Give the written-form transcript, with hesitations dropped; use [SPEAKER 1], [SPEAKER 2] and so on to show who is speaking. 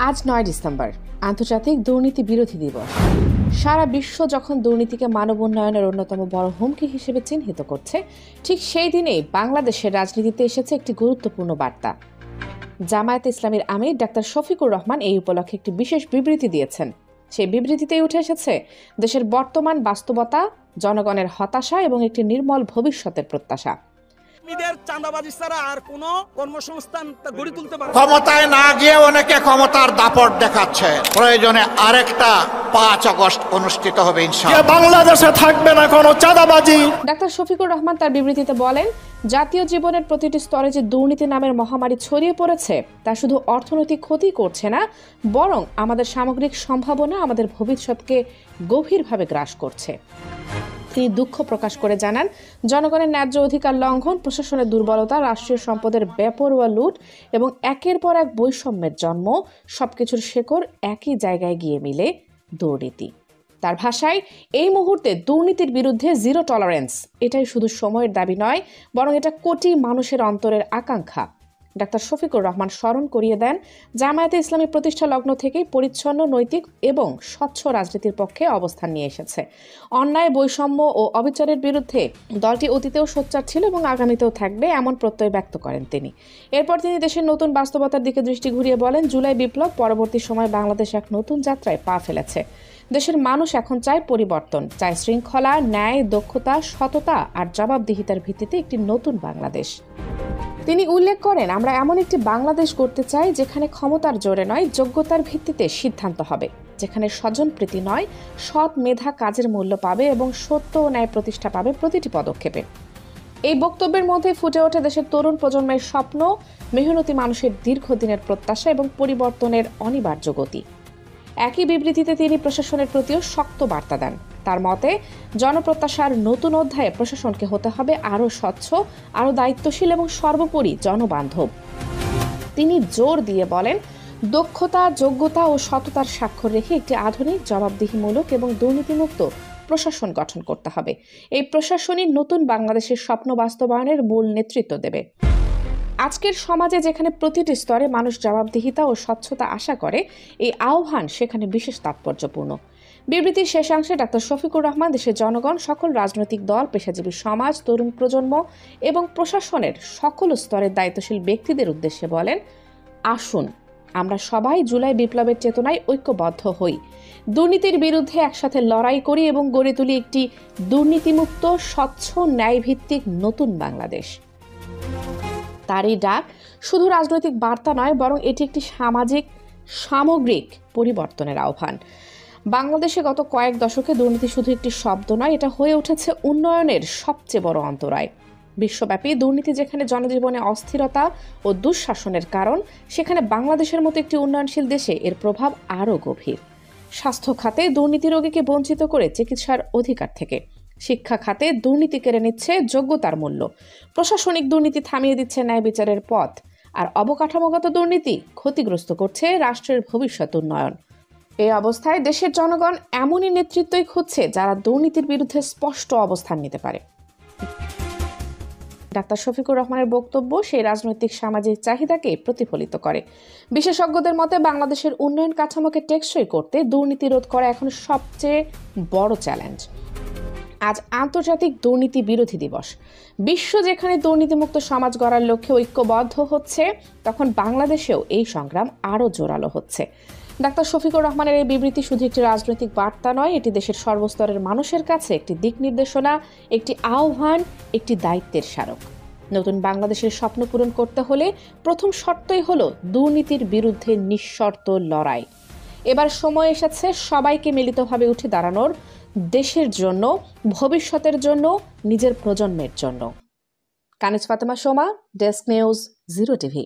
[SPEAKER 1] আজ ৯ ডিসেম্বর আন্তর্জাতিক দুর্নীতি বিরোধী দিবস। সারা বিশ্ব যখন দুর্নীতিকে মানব উন্নয়নের অন্যতম বড় হুমকি হিসেবে চিহ্নিত করছে, ঠিক সেই দিনেই বাংলাদেশের রাজনীতিতে এসেছে একটি গুরুত্বপূর্ণ বার্তা। জামায়াতে ইসলামীর আমির ডাক্তার শফিকুর রহমান এই উপলক্ষে একটি বিশেষ বিবৃতি দিয়েছেন। সেই বিবৃতিতেই উঠে এসেছে দেশের বর্তমান বাস্তবতা, জনগণের হতাশা এবং একটি নির্মল ভবিষ্যতের প্রত্যাশা।
[SPEAKER 2] ক্ষমতায় না গিয়ে অনেকে ক্ষমতার দাপট দেখাচ্ছে, প্রয়োজনে আরেকটা 5 আগস্ট অনুষ্ঠিত হবে ইনশাআল্লাহ।
[SPEAKER 3] বাংলাদেশে থাকবে না কোনো চাঁদাবাজি।
[SPEAKER 1] ডাক্তার শফিকুর রহমান তার বিবৃতিতে বলেন, জাতীয় জীবনের প্রতিটি স্তরে যে দুর্নীতি নামের মহামারী ছড়িয়ে পড়েছে তা শুধু অর্থনৈতিক ক্ষতি করছে না, বরং আমাদের সামগ্রিক সম্ভাবনা, আমাদের ভবিষ্যৎকে গভীরভাবে গ্রাস করছে। তিনি দুঃখ প্রকাশ করে জানান, জনগণের ন্যায্য অধিকার লঙ্ঘন, প্রশাসনের দুর্বলতা, রাষ্ট্রীয় সম্পদের বেপরোয়া লুট এবং একের পর এক বৈষম্যের জন্ম, সবকিছুর শেকড় একই জায়গায় গিয়ে মিলে দুর্নীতি। তার ভাষায়, এই মুহূর্তে দুর্নীতির বিরুদ্ধে জিরো টলারেন্স এটাই শুধু সময়ের দাবি নয়, বরং এটা কোটি মানুষের অন্তরের আকাঙ্ক্ষা। ডাক্তার শফিকুর রহমান স্মরণ করিয়ে দেন, জামায়াতে ইসলামী প্রতিষ্ঠা লগ্ন থেকেই পরিচ্ছন্ন, নৈতিক এবং স্বচ্ছ রাজনীতির পক্ষে অবস্থান নিয়ে এসেছে। অন্যায়, বৈষম্য ও অবিচারের বিরুদ্ধে দলটি অতীতেও সোচ্চার ছিল এবং আগামীতেও থাকবে, এমন প্রত্যয় ব্যক্ত করেন তিনি। এরপর তিনি দেশের নতুন বাস্তবতার দিকে দৃষ্টি ঘুরিয়ে বলেন, জুলাই বিপ্লব পরবর্তী সময় বাংলাদেশ এক নতুন যাত্রায় পা ফেলেছে। দেশের মানুষ এখন চায় পরিবর্তন, চায় শৃঙ্খলা, ন্যায়, দক্ষতা, সততা আর জবাবদিহিতার ভিত্তিতে একটি নতুন বাংলাদেশ। তিনি উল্লেখ করেন, আমরা এমন একটি বাংলাদেশ গড়তে চাই যেখানে ক্ষমতার জোরে নয়, যোগ্যতার ভিত্তিতে সিদ্ধান্ত হবে, যেখানে স্বজনপ্রীতি নয়, সৎ মেধা কাজের মূল্য পাবে এবং সত্য ও ন্যায় প্রতিষ্ঠা পাবে প্রতিটি পদক্ষেপে। এই বক্তব্যের মধ্যে ফুটে ওঠে দেশের তরুণ প্রজন্মের স্বপ্ন, মেহনতি মানুষের দীর্ঘদিনের প্রত্যাশা এবং পরিবর্তনের অনিবার্য গতি। একই বিবৃতিতে তিনি প্রশাসনের প্রতিও শক্ত বার্তা দেন। তার মতে, জনপ্রত্যাশার নতুন অধ্যায়ে প্রশাসনকে হতে হবে আরও স্বচ্ছ, আরও দায়িত্বশীল এবং সর্বোপরি জনবান্ধব। তিনি জোর দিয়ে বলেন, দক্ষতা, যোগ্যতা ও সততার স্বাক্ষর রেখে একটি আধুনিক, জবাবদিহিমূলক এবং দুর্নীতিমুক্ত প্রশাসন গঠন করতে হবে। এই প্রশাসনই নতুন বাংলাদেশের স্বপ্ন বাস্তবায়নের মূল নেতৃত্ব দেবে। আজকের সমাজে যেখানে প্রতিটি স্তরে মানুষ জবাবদিহিতা ও স্বচ্ছতা আশা করে, এই আহ্বান সেখানে বিশেষ তাৎপর্যপূর্ণ। বিবৃতির শেষাংশে ডাক্তার শফিকুর রহমান দেশের জনগণ, সকল রাজনৈতিক দল, পেশাজীবী সমাজ, তরুণ প্রজন্ম এবং প্রশাসনের সকল স্তরের দায়িত্বশীল ব্যক্তিদের উদ্দেশ্যে বলেন, আসুন আমরা সবাই জুলাই বিপ্লবের চেতনায় ঐক্যবদ্ধ হই, দুর্নীতির বিরুদ্ধে একসাথে লড়াই করি এবং গড়ে তুলি একটি দুর্নীতিমুক্ত, স্বচ্ছ, ন্যায়ভিত্তিক নতুন বাংলাদেশ। তার এই ডাক শুধু রাজনৈতিক বার্তা নয়, বরং এটি একটি সামগ্রিক পরিবর্তনের আহ্বান। বাংলাদেশে গত কয়েক দশকে দুর্নীতি শুধু একটি শব্দ নয়, এটা হয়ে উঠেছে উন্নয়নের সবচেয়ে বড় অন্তরায়। বিশ্বব্যাপী দুর্নীতি যেখানে জনজীবনে অস্থিরতা ও দুঃশাসনের কারণ, সেখানে বাংলাদেশের মতো একটি উন্নয়নশীল দেশে এর প্রভাব আরও গভীর। স্বাস্থ্য খাতে দুর্নীতি রোগীকে বঞ্চিত করে চিকিৎসার অধিকার থেকে, শিক্ষা খাতে দুর্নীতি কেড়ে নিচ্ছে যোগ্যতার মূল্য, প্রশাসনিক দুর্নীতি থামিয়ে দিচ্ছে ন্যায় বিচারের পথ, আর অবকাঠামোগত দুর্নীতি ক্ষতিগ্রস্ত করছে রাষ্ট্রের ভবিষ্যৎ উন্নয়ন। এই অবস্থায় দেশের জনগণ এমনই নেতৃত্বই খুঁজছে যারা দুর্নীতির বিরুদ্ধে স্পষ্ট অবস্থান নিতে পারে। ডাক্তার শফিকুর রহমানের বক্তব্য সেই রাজনৈতিক সামাজিক চাহিদাকে প্রতিফলিত করে। বিশেষজ্ঞদের মতে, বাংলাদেশের উন্নয়ন কাঠামোকে টেকসই করতে দুর্নীতি রোধ করা এখন সবচেয়ে বড় চ্যালেঞ্জ। আজ আন্তর্জাতিক দুর্নীতি বিরোধী দিবস। বিশ্ব যেখানে দুর্নীতিমুক্ত সমাজ গড়ার লক্ষ্যে ঐক্যবদ্ধ হচ্ছে, তখন বাংলাদেশেও এই সংগ্রাম আরও জোরালো হচ্ছে। ডাক্তার শফিকুর রহমানের এই বিবৃতি শুধু একটি রাজনৈতিক বার্তা নয়, এটি দেশের সর্বস্তরের মানুষের কাছে একটি দিক নির্দেশনা, একটি আহ্বান, একটি দায়িত্বের স্মারক। নতুন বাংলাদেশের স্বপ্ন পূরণ করতে হলে প্রথম শর্তই হলো দুর্নীতির বিরুদ্ধে নিঃশর্ত লড়াই। এবার সময় এসেছে সবাইকে মিলিতভাবে উঠে দাঁড়ানোর, দেশের জন্য, ভবিষ্যতের জন্য, নিজের প্রজন্মের জন্য। Kaniz Fatema Soma, desk news, 0 TV.